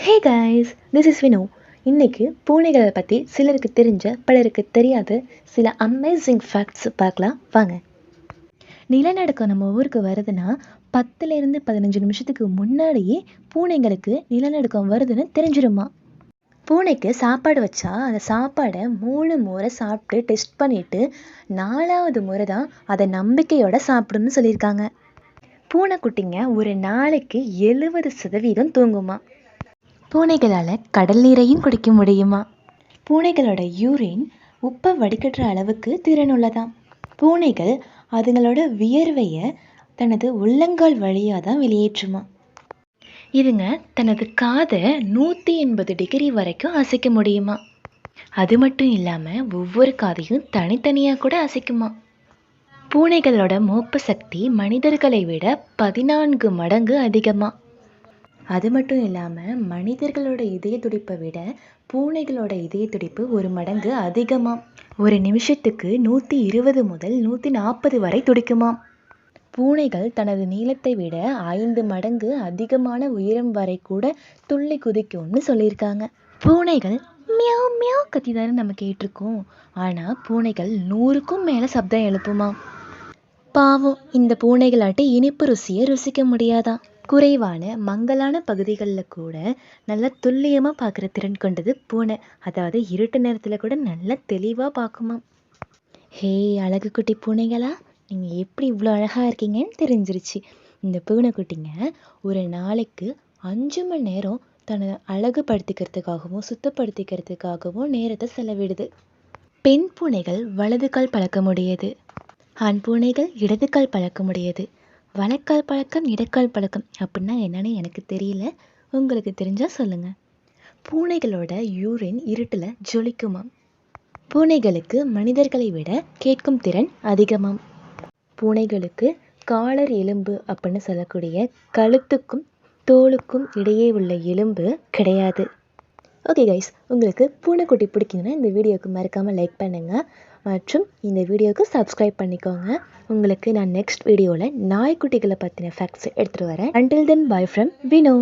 Hey guys, this is Vino. இன்னைக்கு பூனைகளை பற்றி சிலருக்கு தெரிஞ்ச பலருக்கு தெரியாத சில அமேசிங் ஃபேக்ட்ஸ் பார்க்கலாம் வாங்க. நிலநடுக்கம் நம்ம ஊருக்கு வருதுன்னா 10லேருந்து 15 நிமிஷத்துக்கு முன்னாடியே பூனைங்களுக்கு நிலநடுக்கம் வருதுன்னு தெரிஞ்சிருமா. பூனைக்கு சாப்பாடு வச்சா அந்த சாப்பாடை 3 முறை சாப்பிட்டு டெஸ்ட் பண்ணிட்டு 4வது முறை தான் அதை நம்பிக்கையோட சாப்பிடுன்னு சொல்லியிருக்காங்க. பூனைக்குட்டிங்க ஒரு நாளைக்கு 70% தூங்குமா. பூனைகளால் கடல் நீரையும் குடிக்க முடியுமா. பூனைகளோட யூரின் உப்பை வடிகட்டுற அளவுக்கு திறனுள்ளதாம். பூனைகள் அதுங்களோட வியர்வையை தனது உள்ளங்கால் வழியாக தான் வெளியேற்றுமா. இதுங்க தனது காதை 180 டிகிரி வரைக்கும் அசைக்க முடியுமா. அது மட்டும் இல்லாமல் ஒவ்வொரு காதையும் தனித்தனியாக கூட அசைக்குமா. பூனைகளோட மோப்ப சக்தி மனிதர்களை விட 14 மடங்கு அதிகமாக. அது மட்டும் இல்லாமல் மனிதர்களோட இதய துடிப்பை விட பூனைகளோட இதய துடிப்பு 1 மடங்கு அதிகமாக. ஒரு நிமிஷத்துக்கு 120 முதல் 140 வரை துடிக்குமாம். பூனைகள் தனது நீளத்தை விட 5 மடங்கு அதிகமான உயரம் வரை கூட துள்ளி குதிக்கும்னு சொல்லியிருக்காங்க. பூனைகள் மியாவ் மியாவ் கத்திதானே நம்ம கேட்டிருக்கோம். ஆனால் பூனைகள் 100க்கும் மேலே சப்தம் எழுப்புமாம். பாவம், இந்த பூனைகளாட்டி இனிப்பு ருசியை ருசிக்க முடியாதான். குறைவான மங்கலான பகுதிகளில் கூட நல்லா துல்லியமாக பார்க்குற திறன் கொண்டது பூனை. அதாவது இருட்டு நேரத்தில் கூட நல்லா தெளிவாக பார்க்குமா. ஹே அழகு குட்டி பூனைகளா, நீங்கள் எப்படி இவ்வளோ அழகாக இருக்கீங்கன்னு தெரிஞ்சிருச்சு. இந்த பூனைக்குட்டிங்க ஒரு நாளைக்கு 5 மணி நேரம் தன்னை அழகுபடுத்திக்கிறதுக்காகவும் சுத்தப்படுத்திக்கிறதுக்காகவும் நேரத்தை செலவிடுது. பெண் பூனைகள் வலது கால் பழக்க முடியாது, ஆண் பூனைகள் இடது கால் பழக்க முடியாது. வலக்கால் பழக்கம் இடக்கால் பழக்கம் அப்படின்னா என்னன்னு எனக்கு தெரியல, உங்களுக்கு தெரிஞ்சால் சொல்லுங்கள். பூனைகளோட யூரின் இருட்டில் ஜொலிக்குமாம். பூனைகளுக்கு மனிதர்களை விட கேட்கும் திறன் அதிகமாம். பூனைகளுக்கு காலர் எலும்பு அப்படின்னு சொல்லக்கூடிய கழுத்துக்கும் தோலுக்கும் இடையே உள்ள எலும்பு கிடையாது. ஓகே கைஸ், உங்களுக்கு பூனைக்குட்டி பிடிக்குதுன்னா இந்த வீடியோவுக்கு மறக்காமல் லைக் பண்ணுங்கள் மற்றும் இந்த வீடியோவுக்கு சப்ஸ்கிரைப் பண்ணிக்கோங்க. உங்களுக்கு நான் நெக்ஸ்ட் வீடியோவில் நாய்க்குட்டிகளை பற்றின ஃபேக்ட்ஸ் எடுத்துகிட்டு வரேன். Until then, bye from Vino.